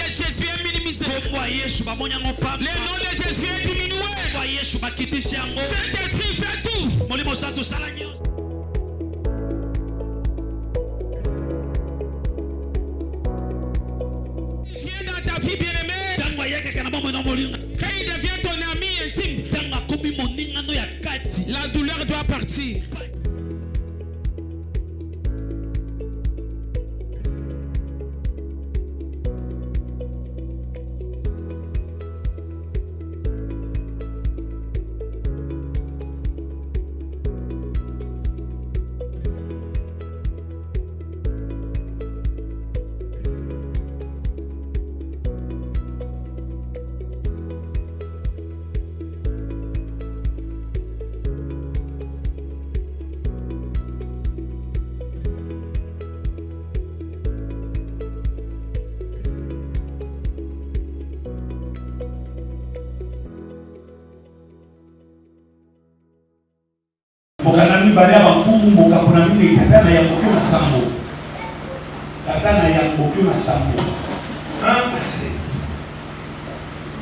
Jésus est minimisé. Le nom de Jésus est diminué. Saint-Esprit fait tout. Viens dans ta vie bien-aimée. Quand il devient ton ami intime, la douleur doit partir. Bokanami baya bankumu bokapunami katana ya mokyo na sambo. Katana ya mokyo na sambo.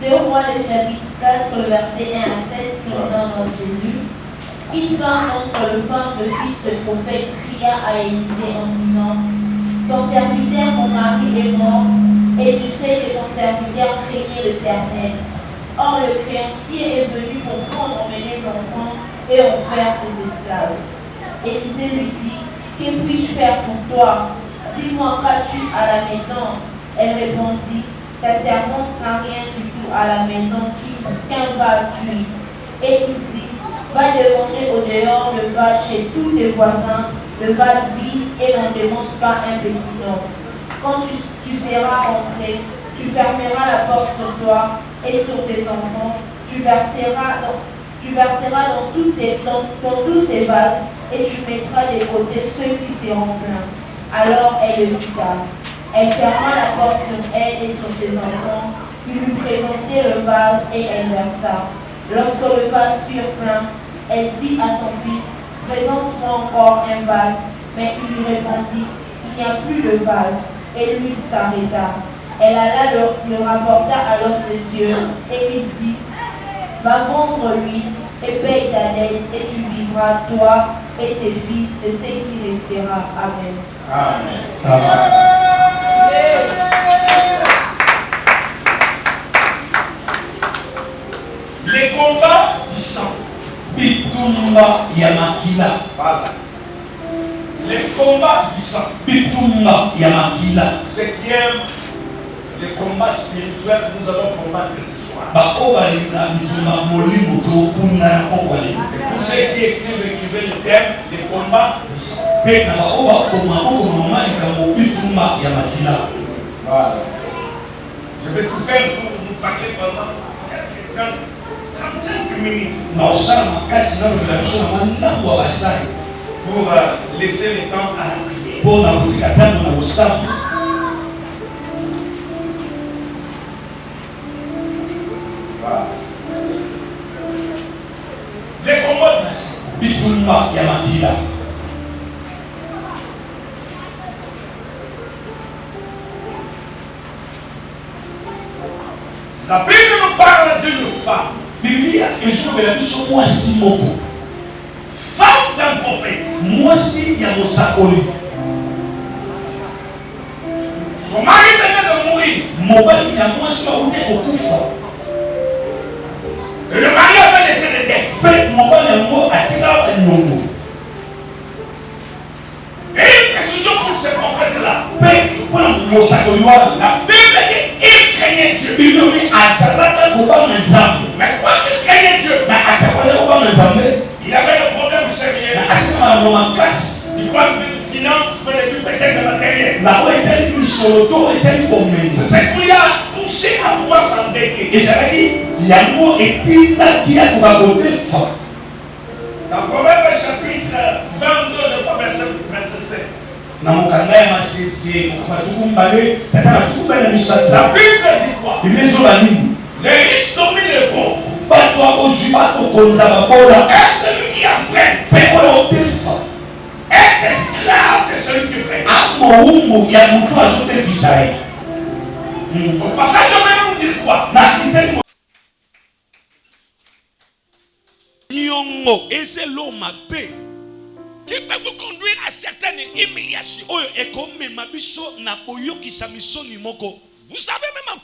2 Rois le chapitre 4, le verset 1 à 7, nous lisons Jésus. Une femme entre le phare de fils de prophète cria à Élisée en disant: ton serviteur, mon mari, est mort, et tu sais que ton serviteur craignait l'Éternel. Or le créancier est venu pour prendre mes enfants et en faire ses esclaves. Élisée lui dit: que puis-je faire pour toi? Dis-moi, qu'as-tu à la maison? Elle répondit: ta servante n'a rien du tout à la maison qu'un vase d'huile. Et il dit: va demander au dehors le vase chez tous tes voisins, le vase vide, et n'en demande pas un petit nom. Quand tu seras entré, tu fermeras la porte sur toi et sur tes enfants, tu verseras dans tous ces vases, et tu mettras de côté ceux qui seront pleins. Alors elle le quitta. Elle ferma la porte sur elle et sur ses enfants, puis lui présentait le vase et elle versa. Lorsque le vase fut plein, elle dit à son fils: présente-moi encore un vase. Mais il lui répondit: il n'y a plus de vase. Et l'huile s'arrêta. Elle alla le rapporta à l'homme de Dieu et lui dit: va vendre l'huile et paye ta dette, et tu vivras, toi et tes fils, de ce qui restera. Amen. Amen. Les combats du sang. Bitumba yamakila. Voilà. Les combats du sang. Bitumba yamakila. Ceux qui aiment les combats spirituels, nous allons combattre ce soir. Pour ceux qui écrivent le thème, les combats du sang. Voilà. Je vais tout faire pour vous parler pendant 35 minutes. Pour laisser le temps à la prière. Voilà. Les combats du sang. La Bible nous parle d'une femme. Femme d'un prophète. Son mari venait de mourir. Et le mari avait laissé des dettes. Et une précision pour ce prophète-là. La Bible dit: il craignait Dieu. Mais quoi qu'il craignait Dieu, il avait le problème sérieux. Il doit vivre finance, peut-être matériel. C'est qu'il a poussé à pouvoir s'endetter. Dans Proverbe chapitre 22, je crois, verset 27. La Bible dit quoi? Les riches dominent les pauvres. Et celui qui apprend est esclave de celui qui prête. Au passage, on va nous dire quoi? Nyongo ezelo mabe Qui peut vous conduire à certaines humiliations. oyo ekomema biso na boyokisa misoni moko. Vous savez, même en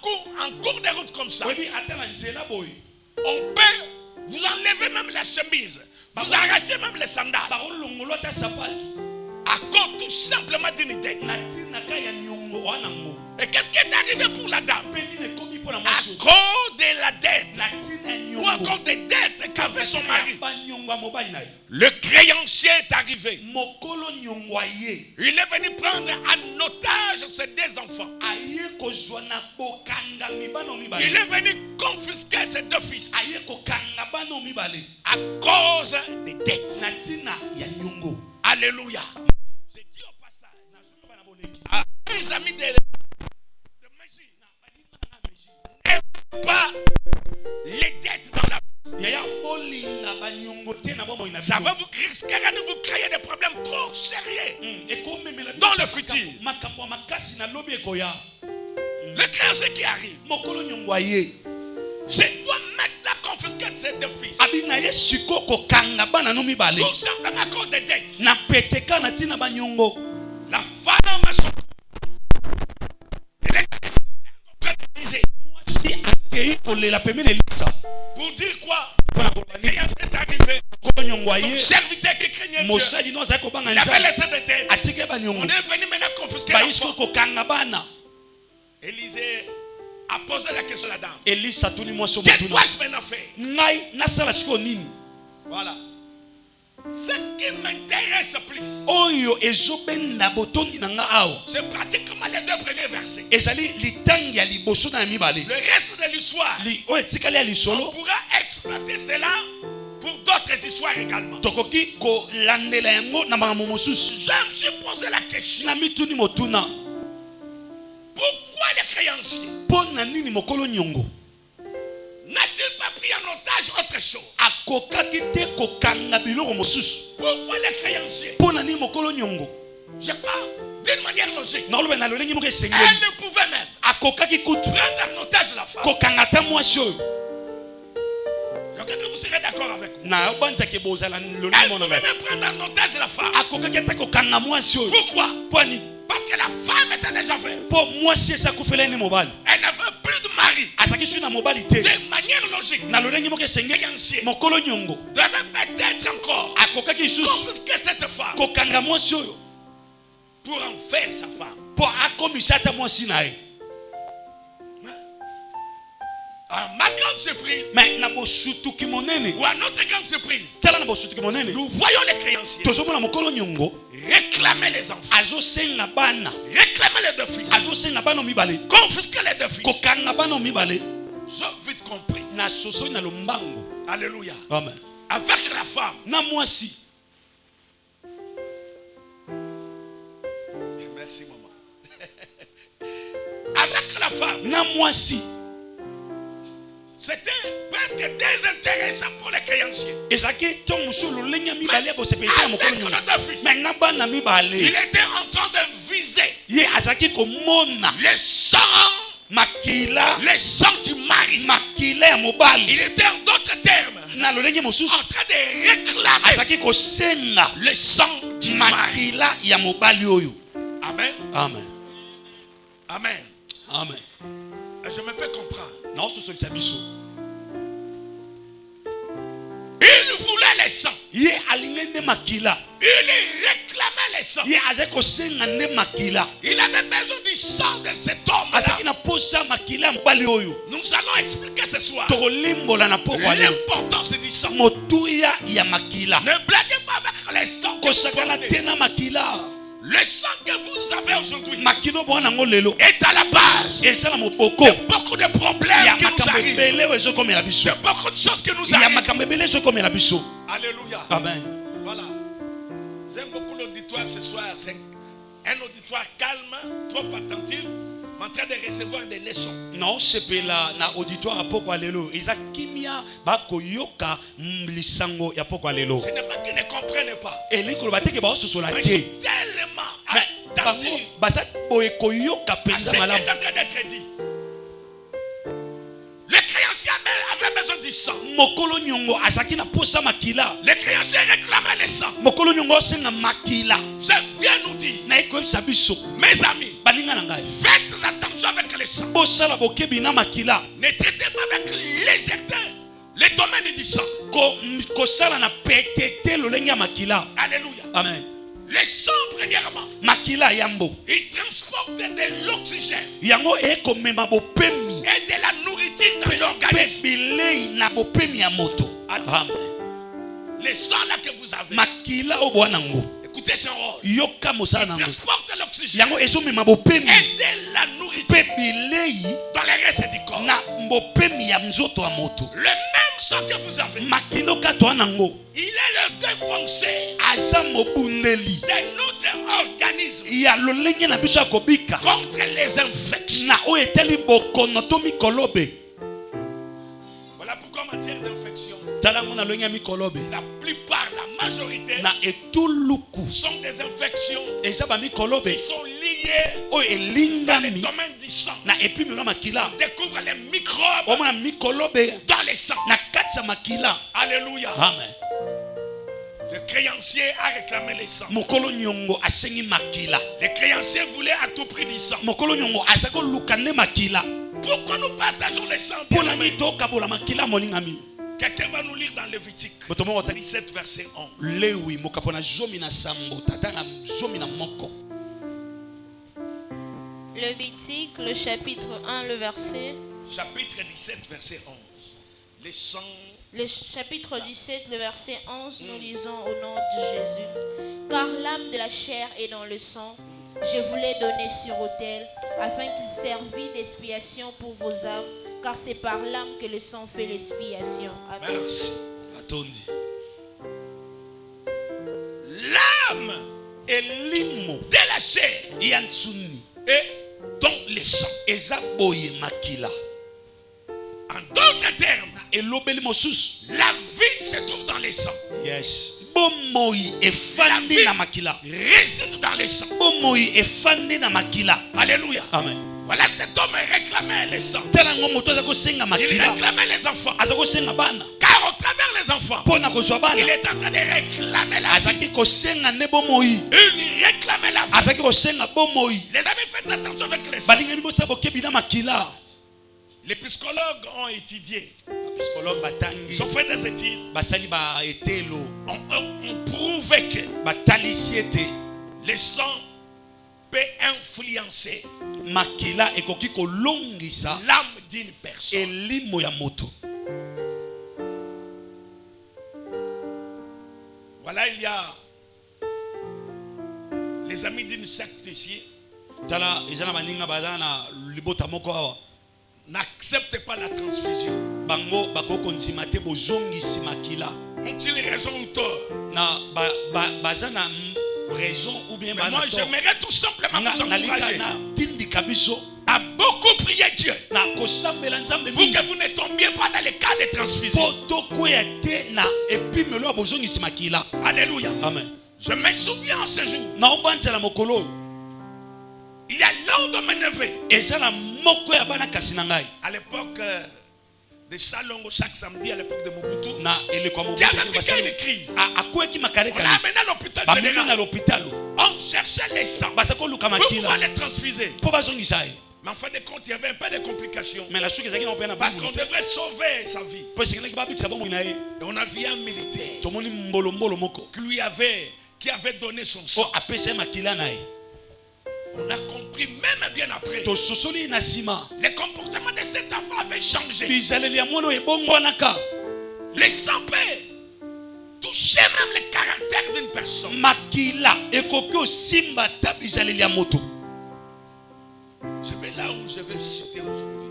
cours de route comme ça, Oyebi ata na nzela boye on peut vous enlever même la chemise, vous arracher même les sandales, bakolongolo ata sapatu à cause tout simplement d'une dette. na ntina ka ya nyongo wana mo. Et qu'est-ce qui est arrivé pour la dame? Peni nekomi mpo na À mwasi cause de la dette, na ntina ya ou nyongo encore des dettes qu'avait son mari. banyongo ya mobali na ye. Le créancier est arrivé. Mokolo nyongo aye Il est venu prendre en otage ses deux enfants. aye kozwa na bokangami bana Il mibale. est venu confisquer ses deux fils Aye kokanga bana mibale à cause des dettes. na ntina ya nyongo. Alléluia. J'ai dit au passage à mes amis de magie, n'aime pas les dettes dans la vie. Yaya bolinga banyongo te na bomoi na Ça biso. va vous risquer de vous créer des problèmes trop sérieux Ekomemela dans le futur. makambo ya makasi na lobi ekoya. Le créancier qui arrive, Mokolo nyongo aye je dois maintenant confisquer ses deux fils. abina ye siko kokanga bana no mibale Tout simplement à cause des dettes. na peteka na ntina banyongo. La femme a son. Elle est préconisée. Mwasi akei kolela pembeni elisa Pour dire quoi? mpona Le koloba nini. créancier est arrivé. Mokolo nyongo Ton aye serviteur qui craignait Dieu. mosali no azali kobanga Il avait nzambe laissé des dettes. atike On banyongo est venu maintenant confisquer bayi siko l'enfant. kokanga bana. Élisée a posé la question à la dame. Elisa atuni mwasi Que omotuna dois-je maintenant faire? ngai nasala siko nini Voilà. Ce qui m'intéresse plus, oyo ezobenda botondi na nga awa c'est pratiquement les deux premiers versets. ezali litangi ya liboso na ya mibale Le reste de l'histoire, oyo etikali ya on lisolo pourra exploiter cela pour d'autres histoires également. tokoki kolandela yango na makambo mosusu. Je me suis posé la question. Na mituni motuna Pourquoi les créanciers mpo na nini mokolo nyongo n'a-t-il pas pris en otage autre chose? akokaki te kokanga biloko mosusu. Pourquoi les créanciers? Mpo na nini mokolo nyongo Je crois, d'une manière logique, nakoloba na lolenge moko esengeli elle ne pouvait même akokaki kutu prendre en otage la femme. kokanga ata mwasi oyo. Je crois que vous serez d'accord avec moi. na obanzaki bozala lolenge Elle mona pouvait ngai même prendre en otage la femme. akokaki ata kokanga mwasi oyo. Pourquoi? Mpo nini? Parce que la femme était déjà veuve. Mpo mwasi esi akufela ene mobali Elle n'avait plus de mari. azalaki su na mobali te. De manière logique, na lolenge moko esengeli créancier mokolo nyongo devait peut-être encore akokaki lisusu confisquer cette femme kokanga mwasi oyo pour en faire sa femme. mpo akomisa ata mwasi na ye. À ma grande surprise, me na bosutuki monene ou à notre grande surprise, tala na bosutuki monene nous voyons les créanciers tozomona mokolo nyongo réclamer les enfants, azosenga bana réclamer les deux fils, azosenga bana mibale confisquer les deux fils. kokanga bana mibale J'ai vite compris. na sosoi na lombango. Alléluia. Amen. Avec la femme. Na mwasi Merci maman. Avec la femme, na mwasi c'était presque désintéressant pour les créanciers. ezalaki ntongo mosusu lolenge ya mibale ya bosepelisa na mokolo Avec nyongo. les deux fils, me na bana il mibale était en train de viser ye azalaki komona le sang makila du mari. makila ya mobali. Il était en d'autres termes na lolenge mosusu en train de réclamer azalaki kosenga le sang du mari. makila ya mobali oyo. Amen. Amen. Amen. Amen. Et je me fais comprendre. naososolisa biso Il voulait le sang. ye alingi nde makila Il réclamait le sang. ye azali kosenga nde makila Il avait besoin du sang de cet homme-là. azalaki na posa ya makila ya mobali oyo. Nous allons expliquer ce soir tokolimbola na poko ya lelo l'importance du sang. motuya ya makila Ne blaguez pas avec le sang que vous kosakana portez. te na makila. Le sang que vous avez aujourd'hui makila obwaka nango lelo est à la base eza na moboko de beaucoup de problèmes ya qui nous makambo arrivent. ebele oyo ezokomela biso De beaucoup de choses qui nous ya arrivent. makambo ebele ezokomela biso. Alléluia. Amen. Voilà. J'aime beaucoup l'auditoire ce soir. C'est un auditoire calme, trop attentif, en train de recevoir des leçons. naosepela na auditoire ya poko ya lelo eza kimia bakoyoka lisango ya poko ya lelo. Ce n'est pas qu'ils ne comprennent pas. elingi koloba teke baososola Mais te ils sont tellement bango attentifs baza boye koyoka à ce mpenza qui est en malamu train d'être dit. créancier avait besoin du sang. Mokolo nyongo azaki na posa makila. Les créanciers réclamaient le sang. Mokolo nyongo senga makila. Je viens nous dire, Na eko sabiso. mes amis, Balinga na ngai. faites attention avec le sang. Bosala bokebi na makila. Ne traitez pas avec légèreté les domaines du sang. Ko sala na petete lolenge ya makila. Alléluia. Amen. Le sang, premièrement, Makila yambo. il transporte de l'oxygène Yango eko mema bopemi. et de la nourriture dans l'organisme. Bilei na bopemi ya moto. Amen. Le sang là que vous avez, Makila obwanango. écoutez son rôle. Yoka mosala Il nango. transporte l'oxygène Yango ezo mema bopemi. et de la nourriture Pe bilei dans les restes du corps. na bopemi ya nzoto ya moto. Le même sang que vous avez, Makilo katwa nango. il est le défoncé Aza mobundeli. de notre organisme Ya lolenge na biso ya kobika. contre les infections. Na oyo etali bokono to mikolobe. Voilà pourquoi en matière d'infection, Tala ngo na lolenge ya mikolobe. la plupart, la majorité, Na etuluku. sont des infections Eza ba mikolobe. qui sont liées Oyo dans le elingami. domaine du sang. Na epimi na makila. On découvre les microbes Omona mikolobe. dans les sangs. Na kati ya makila. Alléluia. Amen. Le créancier a réclamé les sangs. Mokolo nyongo asengi makila. Les créanciers voulaient à tout prix du sang. Mokolo nyongo azako lukande makila. Pourquoi nous partageons les sangs? Pona ni toka bola makila molingami. Quelqu'un va nous lire dans Lévitique Botomo otali 17 verset 11. lewi mokapona zomi na sambo tata na zomi na moko. Lévitique, le chapitre 1, le verset. Chapitre 17 verset 11. Les sangs. Le chapitre 17, le verset 11, nous lisons au nom de Jésus. Car l'âme de la chair est dans le sang. Je vous l'ai donné sur autel, afin qu'il servît d'expiation pour vos âmes, car c'est par l'âme que le sang fait l'expiation. Amen. Merci. Atondi. L'âme Elimo de la chair yansuni est dans le sang. eza boye makila. En d'autres termes, Elobeli mosusu. la vie se trouve dans le sang. Yes. Bomoi efandi na makila. Réside dans le sang. Bomoi efandi na makila. Alléluia. Amen. Voilà, cet homme réclamait le sang. Tala ngo moto azako senga Il makila. réclamait les enfants. Azako senga bana. Car au travers les enfants, Pona kozwa bana. il est en train de réclamer la vie. Azaki kosenga ne bomoi. Il réclamait la vie. Azaki kosenga bomoi. Les amis, faites attention avec les sangs. Balingani bosa bokebi na makila. Les psychologues ont étudié. Psychologue batangi. Ils ont fait des études. Basali ba etelo. On prouvé que Batalisi ete. le sang peut influencer Makila ekoki kolongisa l'âme d'une personne. elimo ya moto. Voilà, il y a les amis d'une secte ici Tala ezana baninga badana libota moko awa. n'acceptent pas la transfusion. Bango bakoko nzima te bozongisi makila. Ont-ils raison ou tort? Na bazana raison ou bien Mais moi, j'aimerais tout simplement vous encourager tindika biso à beaucoup prier Dieu na kosambela nzambe pour que vous ne tombiez pas dans les cas de transfusion. poto koya te na epimelo ya bozongisi makila. Alléluia. Amen. Je me souviens en ce jour, Na obanzela mokolo il y a l'un de mes neveux. ezala moko ya bana kasi na ngai À l'époque de Salongo, chaque samedi, à l'époque de Mobutu, na eleko qui avait piqué une crise. akweki On l'a makarekani amené à l'hôpital bamemi na général. l'hôpital On cherchait les sangs basakoluka pour makila pouvoir les transfuser. mpo bazongisa ye. Mais en fin de compte, il y avait un peu de complications. Mais la suki ezalaki na mpe na Parce qu'on devrait sauver sa vie. mpo esekelaki babikisa bomoi na ye. Et on a vu un militaire Tomoni mbolombolo moko qui avait donné son o sang. apesa ye makila na ye. On a compris même bien après. tososoli ye na nsima Le comportement de cet enfant avait changé. bizaleli ya mwana oyo ebongwanaka. Le sang peut toucher même le caractère d'une personne. Makila ekoki osimba ta bizaleli ya moto. Je vais là où je vais citer aujourd'hui.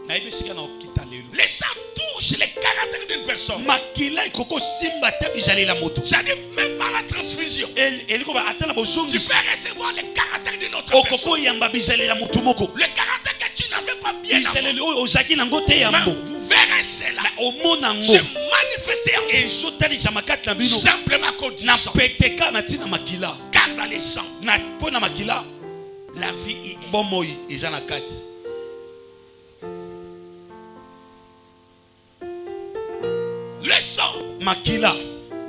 nayebi esika na okita lelo. Le sang touche le caractère d'une personne. Makila ekoki osimba ta bizaleli ya moto. C'est-à-dire même par la transfusion. eliko ba ata na Tu bozongisi peux recevoir le caractère d'une autre okoki personne. oyamba bizaleli ya motu moko. Le caractère que tu n'avais pas bien avant. bizaleli oyo ozalaki nango te Mais yambo. vous verrez cela omona ngo se manifester en vous. ezotalisa makati na bino Simplement à cause du na sang. peteka na ntina makila. Car dans les sangs, na mpo na makila la vie y est. bomoi eza na kati. makila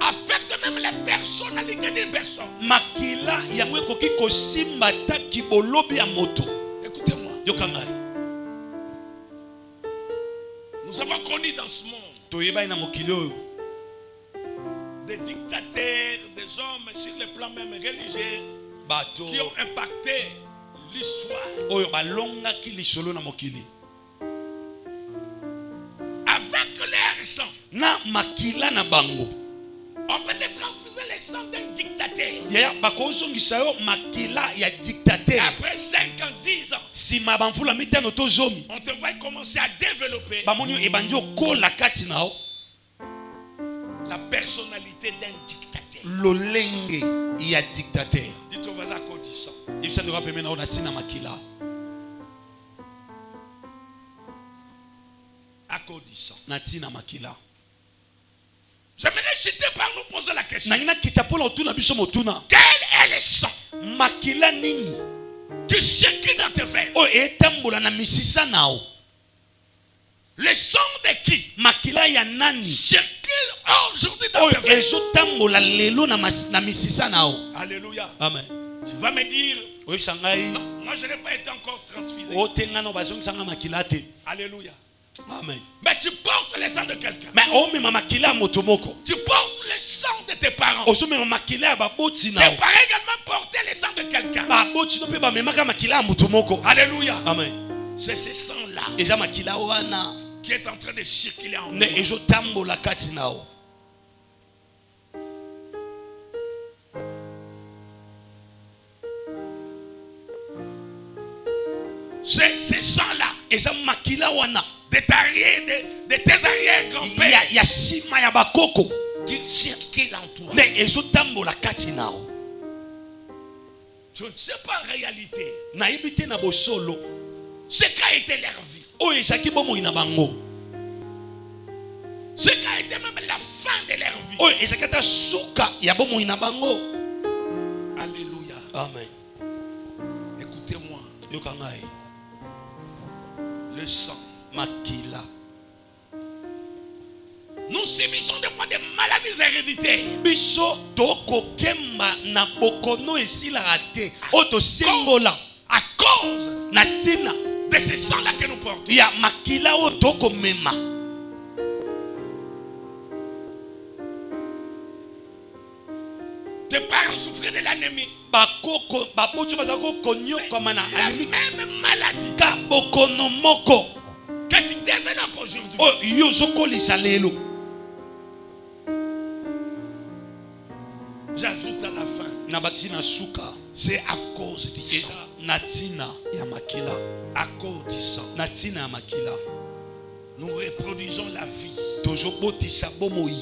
affecte même la personnalité d'une personne. makila yango ekoki kosimba ta kibolobi ya moto. Écoutez-moi. Yokanga. Nous avons connu dans ce monde Toyeba ina mokili oyo des dictateurs, des hommes sur le plan même religieux bato qui ont impacté l'histoire. oyo balongaki lisolo na mokili. Avec leur sang, Na makila na bango. on peut te transfuser le sang d'un dictateur. Ya bakozongisa yo makila ya dictateur. Après 5 ans, 10 ans, Sima bamvula mitano to zomi. on te voit commencer à développer Bamoni ebandi okola kati na o. la personnalité d'un dictateur. Lolenge ya dictateur. Dites au voisin qu'on dit ça. Ibisa ndo kapeme na ona tina makila. À cause de ça. Na tina makila. J'aimerais citer par nous poser la question. Nangina kitapola otuna biso motuna. Quel est le sang Makila nini? qui circule dans tes veines? O etambola na misisa nao. Le sang de qui Makila ya nani? circule aujourd'hui dans O tes veines? ezotambola lelo na misisa nao. Alléluia. Amen. Tu vas me dire, O sangai non, moi je n'ai pas été encore transfusé. o tengana bazongi sanga makila te. Alléluia. Amen. Mais tu portes le sang de quelqu'un. Mais o mema makila moto moko. Tu portes le sang de tes parents. O so mema makila ba boti Tes nao. parents également portaient le sang de quelqu'un. Ba boti no pe ba memaka makila moto moko. Alléluia. Amen. C'est ce sang-là Eja makila wana qui est en train de circuler en ne nous. ezotambola kati nao. C'est ce sang-là Eza makila wana de tes arrière-grands-pères ya sima ya bakoko qui circule en toi. ne ezotambola kati nao. Tu ne sais pas en réalité Nayebi te na bosolo ce qu'a été leur vie. oyo ezalaki bomoi na bango. Ce qu'a été même la fin de leur vie. Oyo ezalaki ata suka ya bomoi na bango. Alléluia. Amen. Écoutez-moi. Yoka ngai Le sang. makila. Nous subissons des fois des maladies héréditaires. Biso tokokemba na bokono esilaka te oyo tosengola À cause na ntina de ce sang-là que nous portons. ya makila oyo tokomema. Tes parents souffraient de l'anémie. Bakoko baboti bazalaki kokonyokama na La anemi même maladie ka bokono moko que tu développes aujourd'hui. oyo yo ozokolisa lelo. J'ajoute à la fin. Na bakisi na suka C'est à cause du sang. eza na ntina ya makila. À cause du sang. Na ntina ya makila Nous reproduisons la vie tozobotisa bomoi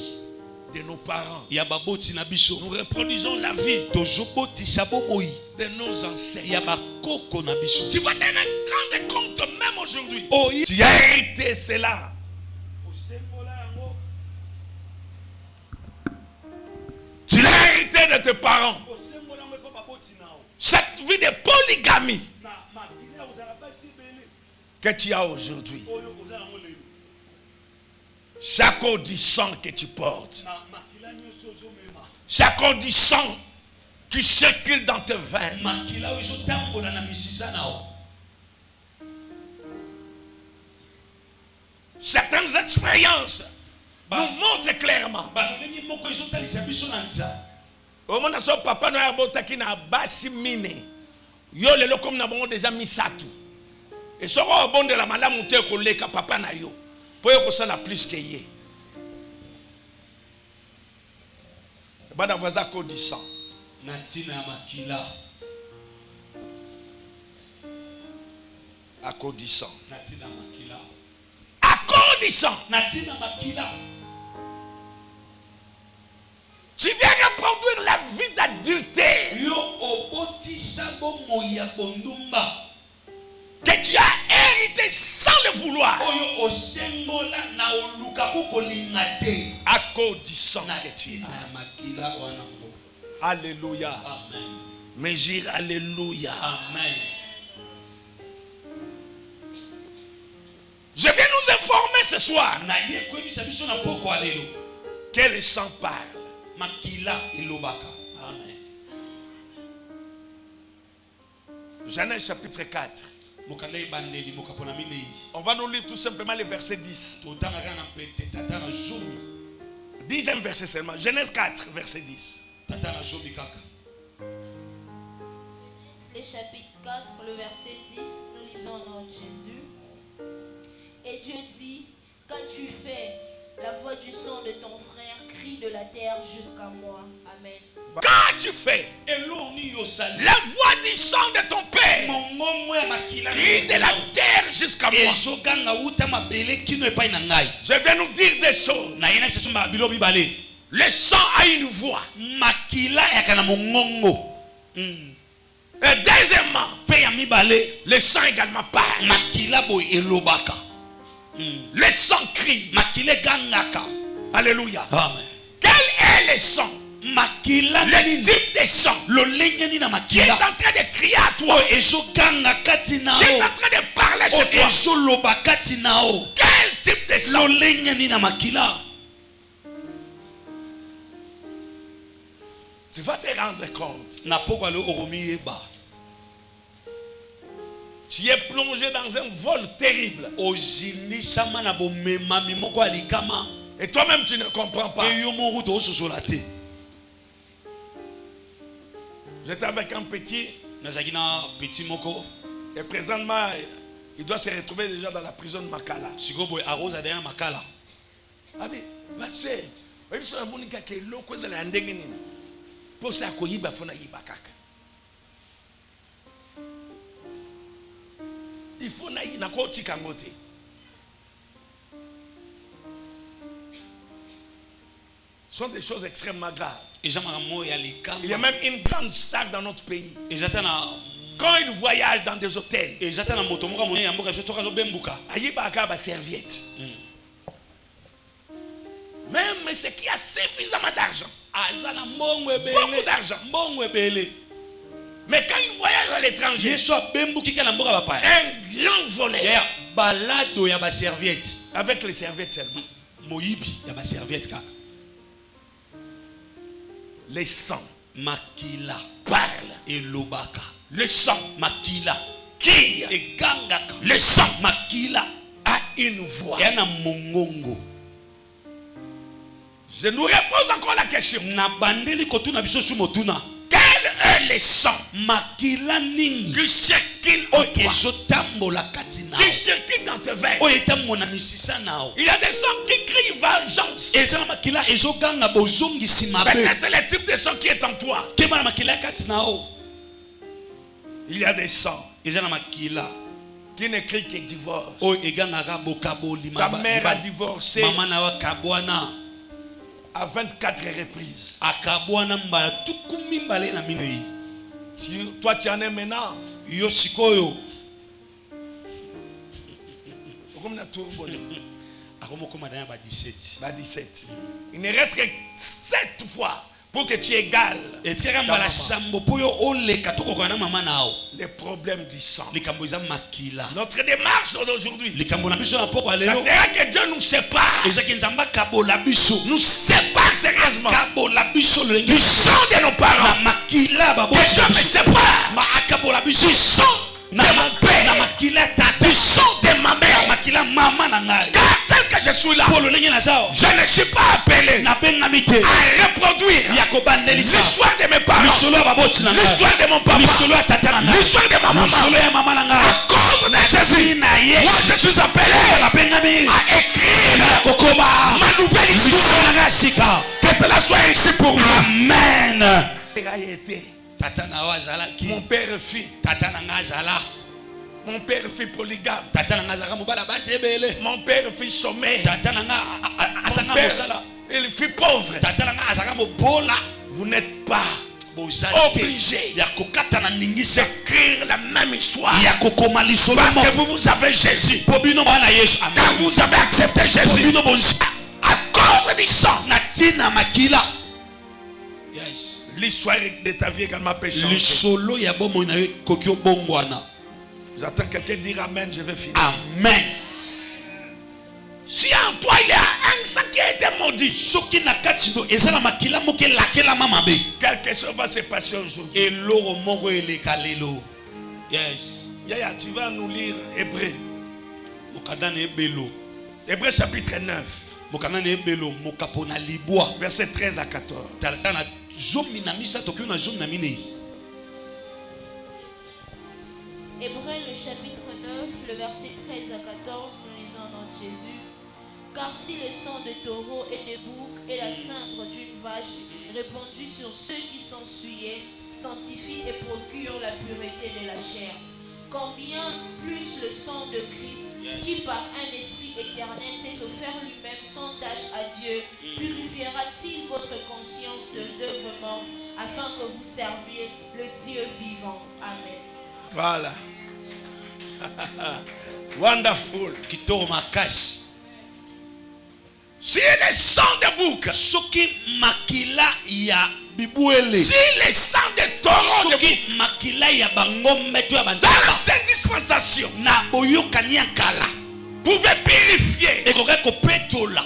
de nos parents. ya baboti na biso. Nous reproduisons la vie Tozobotisa bomoi de nos ya ancêtres. bakoko na biso. Tu vas te rendre compte même aujourd'hui. Oyi Tu as été cela. Tu l'as hérité de tes parents. Cette vie de polygamie que tu as aujourd'hui. Chaque cause du sang que tu portes. Chaque cause du sang qui circule dans tes veines. makila oyo ezotambola na misisa nao. Certaines expériences nous montrent clairement. balolenge moko ezotalisa biso na nza. Omona so papa no abotaki na basi mine. Yo lelo comme na bango déjà misatu. Et soko obondela malamu te koleka papa na yo. Po yo kosala plus que ye. Bana voisin ko di sang. Na ntina ya makila. À cause du sang. Na ntina ya makila. À cause du sang. Na ntina ya makila. Tu viens reproduire la vie d'adultère Yo obotisa bomoi ya bondumba que tu as hérité sans le vouloir. oyo osengola na oluka kokolinga te. À cause du sang Na que tu ntina as. ya makila wana ngo. Alléluia. Amen. Mais dire alléluia. Amen. Je viens nous informer ce soir Na ye koyebisa biso na poko ya lelo que le sang parle. makila elobaka. Amen. Genèse chapitre 4. Mokanda ebandeli mokapona minei. On va nous lire tout simplement le verset 10. Totanga kana pete tata na zomi. 10e verset seulement. Genèse 4, verset 10. Tata na zomi kaka. Le chapitre 4, le verset 10, nous lisons au nom de Jésus. Et Dieu dit, qu'as-tu fait? La voix du sang de ton frère crie de la terre jusqu'à moi. Amen. Qu'as-tu fait? Eloni yosali. La voix du sang de ton père Mongongo ya makila. crie de la terre jusqu'à moi. Ezokanga uta mabele kino epai na ngai. Je vais nous dire des choses. Na yena sesu bilo bibale. Le sang a une voix. Makila yakana mongongo. Et deuxièmement, Pe ya mibale. le sang également parle. Makila boy elobaka. Le sang crie. Makile gangaka. Alléluia. Amen. Quel est le sang? Makila Le nani type de sang lo lengeni na qui est makila. en train de crier à toi, Ezo ganga kati na qui est o. en train de parler chez toi. Ezo loba kati na o. Quel type de Lo sang? lengeni na makila. Tu vas te rendre compte. Na poko le oromi eba. Tu es plongé dans un vol terrible. Ozini sama na bomema mimoko alikama. Et toi-même, tu ne comprends pas. Eyo moru to sosolate. J'étais avec un petit. Nazaki na petit moko. Et présentement, il doit se retrouver déjà dans la prison de Makala. Sikobo arosa dena makala. Ah mais, passé. Oui, c'est un monika qui est là, quoi, c'est la ndengeni. Pour ça, qu'on y va, faut na yiba kaka. Il faut na yiba koti kangote. Ce sont des choses extrêmement graves. Il y a même une grande salle dans notre pays. Quand ils voyagent dans des hôtels, Ayibaka va serviette. Même ce qui a suffisamment d'argent. Beaucoup d'argent. Mais quand ils voyagent à l'étranger, un grand volet. Avec les serviettes seulement. Le sang makila parle. et lobaka. Le sang makila qui et gangaka. le sang makila a une voix. yana mongongo. Je nous repose encore la question. Na bandeli kotuna biso sumotuna. Quel est le sang Makila nini qui circule en toi, ezotambola kati na qui circule dans tes veines? o etamona misisa nao. Il y a des sangs qui crient vengeance. Ezala makila ezoganga bozongisi mabe. Mais c'est le type de sang qui est en toi. Kebana makila kati nao. Il y a des sangs Ezala makila qui ne crient que divorce. o egangaka bokaboli Ta mère a divorcé mama na wa kabwana à 24 reprises. akabwana mbala tukumi mbale na minei. Toi tu en es maintenant. Yo sikoyo akomoko madanya ba 17. 17. Il ne reste que 7 fois pour que tu égales etikaka mbala sambo po yo oleka tokokoka na mama nao. les problèmes du sang. Likambo eza makila. Notre démarche d'aujourd'hui, Likambo na biso na poko ça alelo. sera que Dieu nous sépare. Ezaki nzamba kabola biso. Nous sépare sérieusement Kabola biso du lenge. sang de nos Na parents. makila Que baboti Dieu na me biso. sépare Ma akabola biso. du sang de Na mon père, na makila tata. du sang de ma Na mère. makila mama na ngai. Car tel que je suis là, Polo lenge na sao. je ne suis pas appelé Na benga mite. à reproduire Ya kobandelisa. l'histoire de mes parents, Lisolo ya baboti na ngai. l'histoire de mon papa, Lisolo ya tata na ngai. l'histoire de ma maman. Lisolo ya mama na ngai. À cause de Jésus, Na moi Yesu. je suis appelé Na benga mi. à écrire Kokoba. ma nouvelle Lisolo histoire. na ngai sika. Que cela soit ainsi pour vous. Amen. Il a été. Tata na wa zalaki. Mon père fut. Tata na ngai zala. Mon père fut polygame. Tata na ngai zaka mobala basi ebele. Mon père fut chômeur. Tata na ngai Mon asanga père, mosala. il fut pauvre. Tata na ngai azaka mobola. Vous n'êtes pas Bozate. obligé Ya kokata na ningisa. d'écrire la même histoire. Ya kokoma lisolo Parce que moko. vous avez Jésus. Po bino bana Yesu. Quand Amen. vous avez accepté Po Jésus, bino bonzi. à cause du sang, Na tina makila. Yes. l'histoire de ta vie également peut changer. Lisolo ya bomo na yo kokyo bongwana. J'attends quelqu'un dire Amen, je vais finir. Amen. Si en toi il y a un sang qui a été maudit, soki na kati do ezala makila moke lakela mamabe quelque chose va se passer aujourd'hui. eloko moko eleka lelo. Yes. Yaya, tu vas nous lire Hébreu. Mokanda na ebelo. Hébreu chapitre 9. Mokanda na ebelo mokapona libwa. Verset 13 à 14. Talata na zomi na misa tokyo na zomi na minei. Hébreux, le chapitre 9, le verset 13 à 14, nous lisons au nom de Jésus. Car si le sang de taureau et de bouc et la cendre d'une vache répandue sur ceux qui sont souillés sanctifie et procure la pureté de la chair, combien plus le sang de Christ, qui par un esprit éternel s'est offert lui-même sans tâche à Dieu, purifiera-t-il votre conscience des œuvres mortes afin que vous serviez le Dieu vivant. Amen. Voilà. Wonderful. Kitoro makashi. Si le sang de bouc, Soki makila ya bibuele. si le sang de taureau, de bouc, Soki makila ya bangombe tu ya dans bandaka. l'ancienne dispensation, Na boyokani ya kala. pouvait purifier. Ekoka kopetola.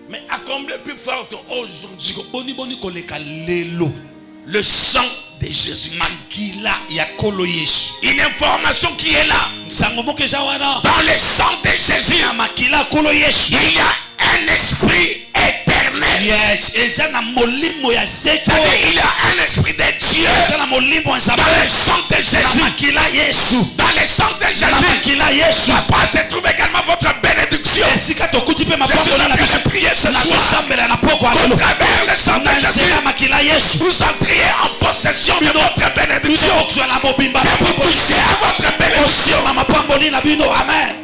Mais à combien plus forte aujourd'hui, Siko boni boni koleka lelo. le sang de Jésus. Makila ya kolo Yesu. Une information qui est là. Sango moke za wana. Dans le sang de Jésus, Ya makila kolo Yesu. il y a un esprit éternel. Yes, eza na molimo ya seko. C'est-à-dire, il y a un esprit de Dieu Eza na molimo ya dans nzambe. le sang de Na Jésus. makila Yesu. Dans le sang de Na Jésus, makila Yesu. papa se trouve également votre bénédiction. Esika tokuti pe Je suis mapoko en na train biso. de prier ce Na soir. tosambela na poko ya Au lelo. travers le sang de Na Jésus, nzela makila Yesu. vous entriez en possession de votre bénédiction. Biso otwa na mobimba. Que vous touchez à votre bénédiction. Osio na mapamboli na bino. Amen.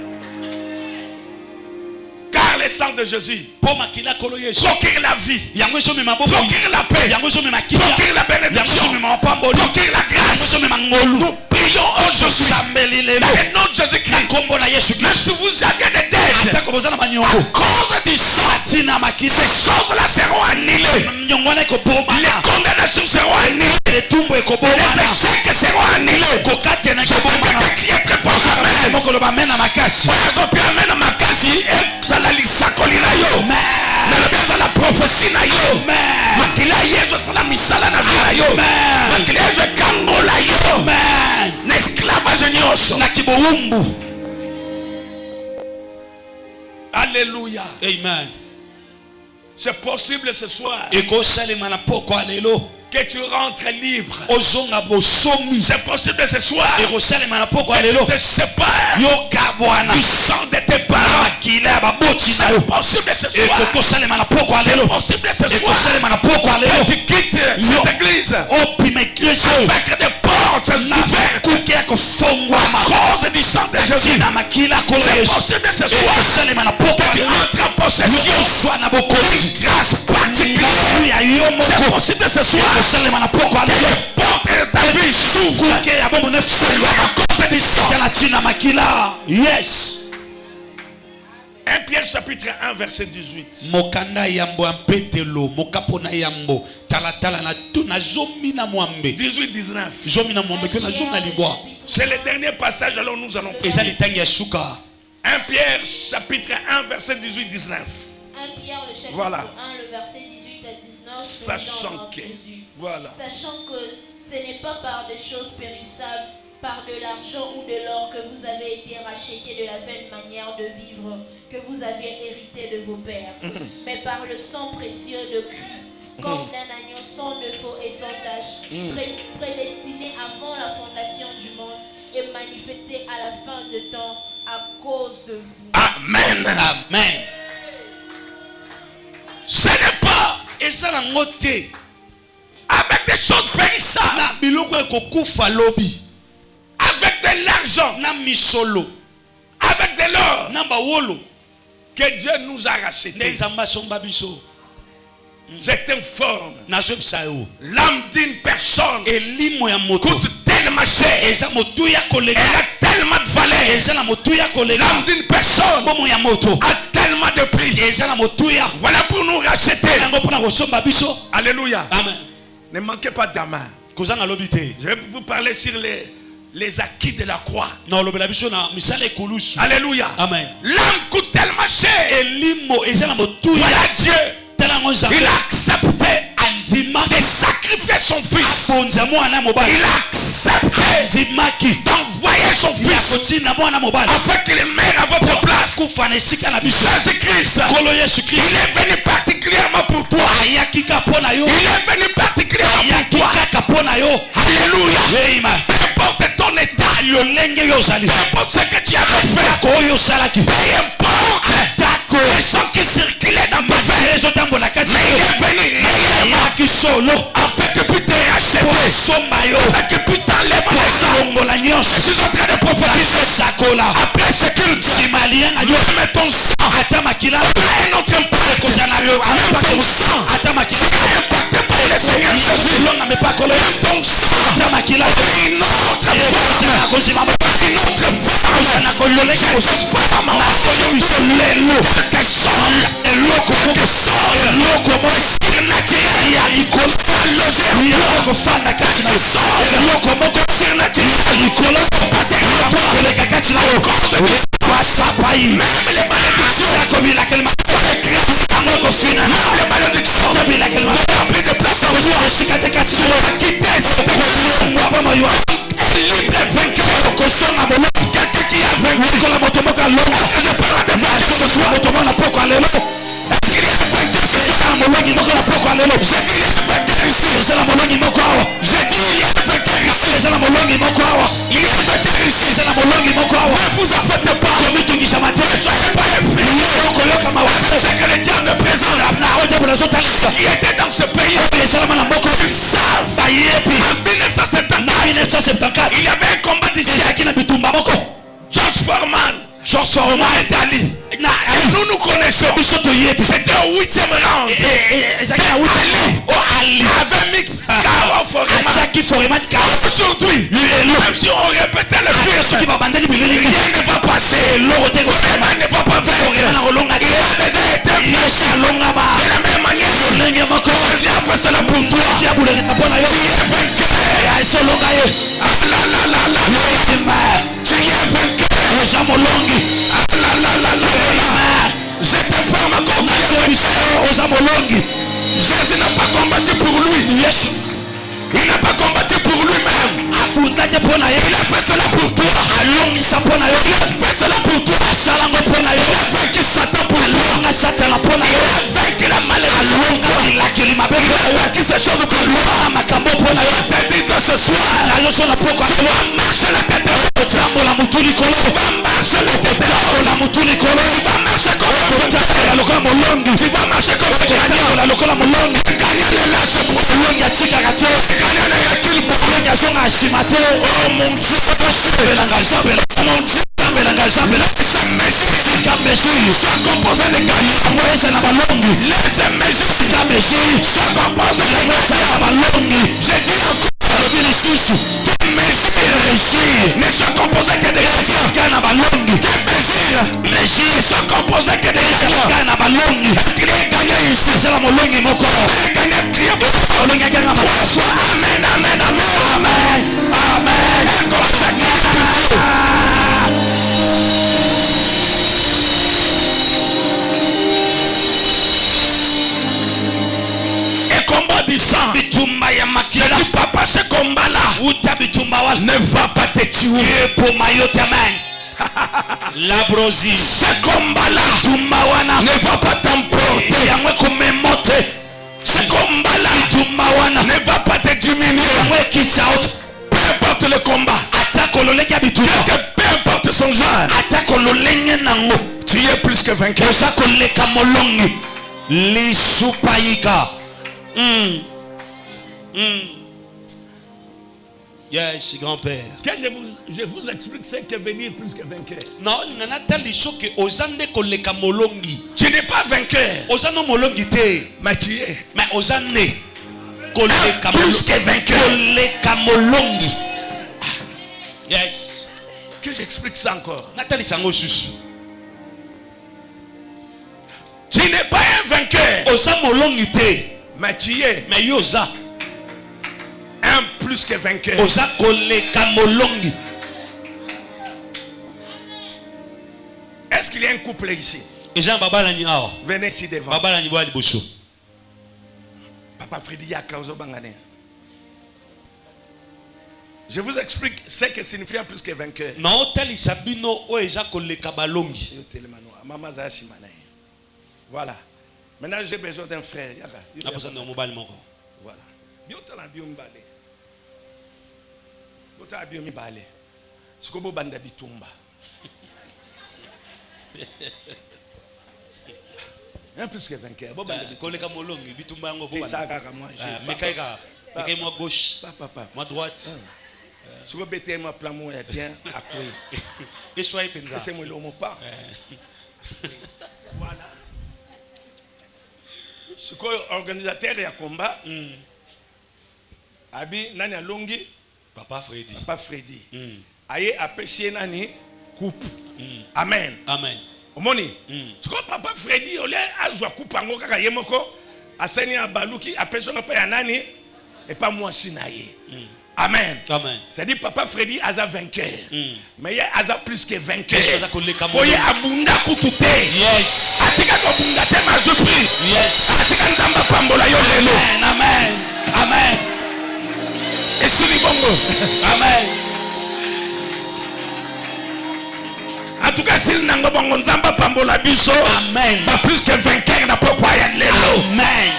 Car le sang de Jésus Po makila kolo Yesu. procure la vie, Yango ezo mema bobo. procure la paix, Yango ezo mema kilia. procure la Yango ezo bénédiction, mema mapamboli. procure la Yango ezo grâce. mema ngolu. Nous prions aujourd'hui Sambeli lelo. dans le nom de Na Jésus-Christ. kombo na Yesu Même Kristo. si vous aviez des dettes, Atako boza na à manyongo. cause du sang, Tina makila. ces choses-là seront annulées. Nyongo na ekoboma. Les condamnations seront annulées. Etumbu ekoboma. Les échecs seront annulés. Kokate na Je peux ekoboma. quelqu'un crier très fort. Amen. Mokolo bamena makasi. Oyazopi amena makasi ezala lisakoli na yo. Amen. Nalobi ezala prophétie na yo. Amen. Makila yesu esala misala na vie na yo. Amen. Makila yesu ekangola yo Amen. na esclavage nyonso. Na kibowumbu. Alléluia. Amen. C'est possible ce soir Ekosalema na poko alelo. que tu rentres libre. Ozonga bosomi. C'est possible ce soir Ekosalema na poko que alelo. tu te sépares Yoka bwana. du sang de tes parents. Makila ya baboti na C'est yo. possible ce soir. Ekosalema na poko C'est alelo. possible ce soir Ekosalema na poko alelo. que tu quittes cette église Opima ekleso. avec des portes Na ouvertes kuke ya kufungwama. à cause du sang de Jésus. Tina makila kolo C'est Yesu. possible ce soir Ekosalema na poko que tu alelo. entres en possession Yoswa na bokozi. d'une grâce particulière. Ya yo C'est moko. possible ce soir Ekosalema na poko que alelo. les portes de ta vie s'ouvrent Kuke ya bomo ne fungwa. à cause du sang. Tina tina makila. Yes. 1 Pierre chapitre 1 verset 18. Mokanda yambo ya mpetelo. Mokapona yambo. Talatala na tu na zomi na mwambe. 18-19. Zomi na mwambe kyo na zomi na libwa. C'est le dernier passage, alors nous allons Eza prier. litangi ya suka. 1 Pierre chapitre 1 verset 18-19. 1 Pierre, le chapitre Voilà. 1, le verset 18 à 19. Sachant dans que, Jésus. voilà. Sachant que ce n'est pas par des choses périssables, par de l'argent ou de l'or que vous avez été rachetés de la vaine manière de vivre que vous aviez hérité de vos pères, mais par le sang précieux de Christ, comme d'un agneau sans défaut et sans tache, prédestiné avant la fondation du monde et manifesté à la fin de temps à cause de vous. Amen. Amen. Ce n'est pas Eza na ngote. avec des choses périssables, Na biloko ekokufa lobi. avec de l'argent, Na misolo. avec de l'or, Na bawolo. que Dieu nous a Nde rachetés. nzamba somba biso. Je t'informe, Nazwebisa yo. l'âme d'une personne Elimo ya moto. coûte tellement cher. Eza motu ya Elle kolega. a tellement de valeur. Eza na motu ya kolega. L'âme d'une personne Bomo ya moto. a tellement de prix. Eza na motu ya. Voilà pour nous racheter. Yango pona kosomba biso. Alléluia. Amen. Ne manquez pas d'amen. Kozanga lobi te. Je vais vous parler sur les acquis de la croix. Na olobela biso na misala ekulusu. Alléluia. Amen. L'âme coûte tellement tellement cher. elimo eza na motuya Voilà Dieu. tala ngo Il nzambe a accepté anzimaki de sacrifier son fils. abonza mwana mobali Il a accepté anzimaki d'envoyer son ya fils kotina mwana mobali afin qu'il meure à votre place. kufa na esika na biso Jésus-Christ, nkolo yesu il kristo est venu particulièrement pour toi. ayaki kaka mpo na yo Il est venu particulièrement ayaki pour toi. kaka mpo na yo Alléluia. Amen. Peu importe ton état, lolenge yo ozali peu importe ce que tu avais fait, atako oyo osalaki peu importe atako les sons qui circulaient dans ta vie, ezotambola kati mais na il yo est venu réellement ayaki solo afin que puisse te mpo racheter, esomba yo afin que puisse t'enlever mpo les sang. esilongola nyonso Je suis en train de prophétiser. sakola Après ce culte, nsima lianga nyonso même ton sang ata makila a un autre impact. ekozala yo Même ton sang ata makila est impacté par le Seigneur Jésus. elonga mepakolo yo Ton sang ata makila est une autre ekozala forme. kozima Une autre forme. kozala kololeka Cette forme nakoyo biso lelo quelque chose. eloko Quelque chose. eloko moko Surnaturel. ya likolo ya kofanda kati na yo eloko moko ya likolo koleka kati na yo kwasapai Même les malédictions. yakobilakeli yango kofinana Les malédictions. tabilakeli Ne prend plus de place en kozwa toi. esika te kati na yo Quitter cette ngwapa moyo un libre vainqueur. okosonga bolo Quelqu'un qui a vaincu. kola moto moko alonga Est-ce que je parle de vainqueur ce soir? moto moko na poko alelo Est-ce qu'il y a un vainqueur ce soir? ezala molongi moko na poko alelo J'ai dit il y a un vainqueur ici. ezala molongi moko awa J'ai dit il y a un vainqueur ici. ezala molongi moko awa Il y a un vainqueur ici. ezala molongi moko awa Ne vous en faites pas. komitungisa te Soyez pas effrayés. okoyoka mawa C'est que le diable présente na ojabola ezotangisa qui était dans ce pays. esalama na moko Ils savent. bayebi En 1974, na 1974 il y avait un combat d'ici. ezalaki na bitumba moko George Foreman, George Foreman Mohamed Ali. na Nous connaissons. biso toyebi C'était au 8e round. ezalaki na wuti o ali Avait mis KO Foreman. atiaki Foreman kao Aujourd'hui, même si on répétait le ata soki film, babandeli bileli rien ne va passer. eloko te Foreman ne va pas Foreman vaincre. na kolonga Il a déjà été te fait. yesu alongama De la même manière, lolenge moko Jésus a fait cela pour toi. yabulekita mpo na yo Tu es vainqueur. esolonga ye Ah là là là là là. yotima Tu es vainqueur. oza molongi Ah là là là là là. Je t'informe encore que tu es biso vainqueur. oza molongi Jésus n'a pas combattu pour lui. yesu Il n'a pas combattu pour lui-même. abunda te mpo na ye Il a fait cela pour toi. alongisa mpo na yo Il a fait cela pour toi. asalango mpo na yo Il a vaincu Satan pour toi. alonga satana mpo na Il yo a vaincu la malédiction pour alonga toi. bilakeli mabe Il mpo na a yo vaincu ces choses pour toi. alonga makambo mpo na yo Je te dis que ce soir, aloso na poko tu vas marcher la tête haute. otambola mutu likolo Tu vas marcher la tête haute. otambola mutu likolo Tu vas marcher comme un vainqueur. otambola lokola molongi Tu vas marcher comme un gagnant. otambola lokola molongi Un gagnant ne lâche point. molongi atikaka te Un gagnant ne recule pas. molongi azonga asima te Oh mon Dieu, belanga zambela mon Dieu, zambelanga zambela laisse mesure. ka mesure Sois composé de gagnants. yango eza na balongi Laisse mesure. ka mesure Sois composé de yango eza gagnants. na balongi J'ai dit encore, alobi lisusu que mesure mesure ne soit composé que de gagnants. ka na balongi Que mesure mesure ne soit composé que de gagnants. ka na balongi Est-ce qu'il y a un gagnant ici? eza na molongi moko Un gagnant crie fort. molongi akanga makaswa Amen, amen, amen. amen amen Et commence à crier pour Dieu. Et combat du sang. bitumba ya Je makila dis, papa, ce combat-là uta bitumba wala ne va pas te tuer. epoma yo te amen labrosi Ce combat-là bitumba wana ne va pas t'emporter. yango ekomema te Ce combat-là bitumba wana ne va pas te diminuer. yango ekita yo te Peu importe le combat, ata kololenge ya bitumba peu importe son genre, ata kololenge nango tu es plus que vainqueur. oza koleka molongi lisupayika yes grand-père Que je vous explique ce que veut dire plus que vainqueur. naolinga natali soki oza nde koleka molongi Tu n'es pas vainqueur, oza no molongi te mais tu es mais oza nde koleka plus que vainqueur. koleka molongi yes Que j'explique ça encore. natalisa yango susu Tu n'es pas un vainqueur, oza molongi te mais tu es mais yo oza un plus que vainqueur. oza koleka molongi Est-ce qu'il y a un couple ici? Venez ici devant. Papa Freddy Yakaozo Bangane. Je vous explique ce que signifie plus que vainqueur. Voilà. Maintenant j'ai besoin d'un frère. Voilà. Un plus que vainqueur. Moi gauche, moi droite. Si vous mettez ma plan, moi bien à quoi? C'est moi l'homme pas. Voilà. Ce que organisateur et combat. Abi nani alongi? Papa Freddy. Papa Freddy. Aye a pêché nani coupe. Amen. Amen. Omoni. Ce que Papa Freddy olé azwa coupe ango kaka yemoko aseni abaluki a pêché na pa ya nani et pas moi sinaye. Amen. Amen. C'est-à-dire Papa Freddy a vainqueur. Mais il y a plus que vainqueur. Boye abunda kutute. Yes. Atika ko bunda te mazupri. Yes. Atika nzamba pambola yo lelo. Amen. Amen. Et suri bongo. Amen. En tout cas, s'il n'a pas bongo nzamba pambola biso. Amen. Ba plus que vainqueur na pourquoi ya lelo. Amen.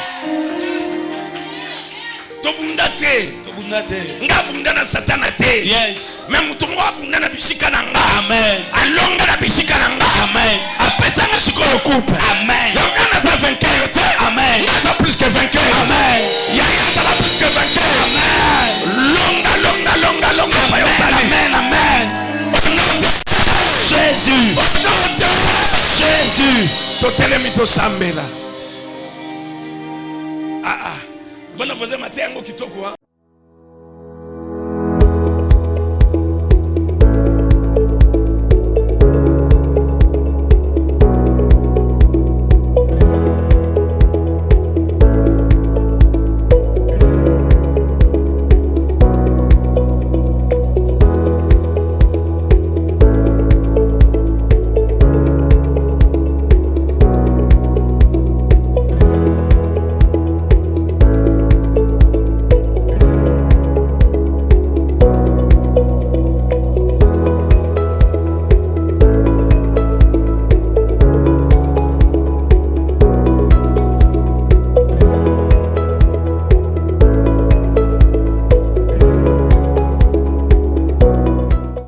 To bunda te. Nga bunda na satana te. Yes. Même to mo bunda na bisika na nga. Amen. Alonga na bisika na nga. Amen. Apesa na siko coupe. Amen. Yonga na sa vainqueur te. Amen. Nga sa plus que vainqueur. Amen. Yaya sa plus que vainqueur. Amen. Longa. Amen. Amen. Au nom de Jésus. Au nom de Jésus. Totelemi to sambela. Bwana voze matengo kitoko.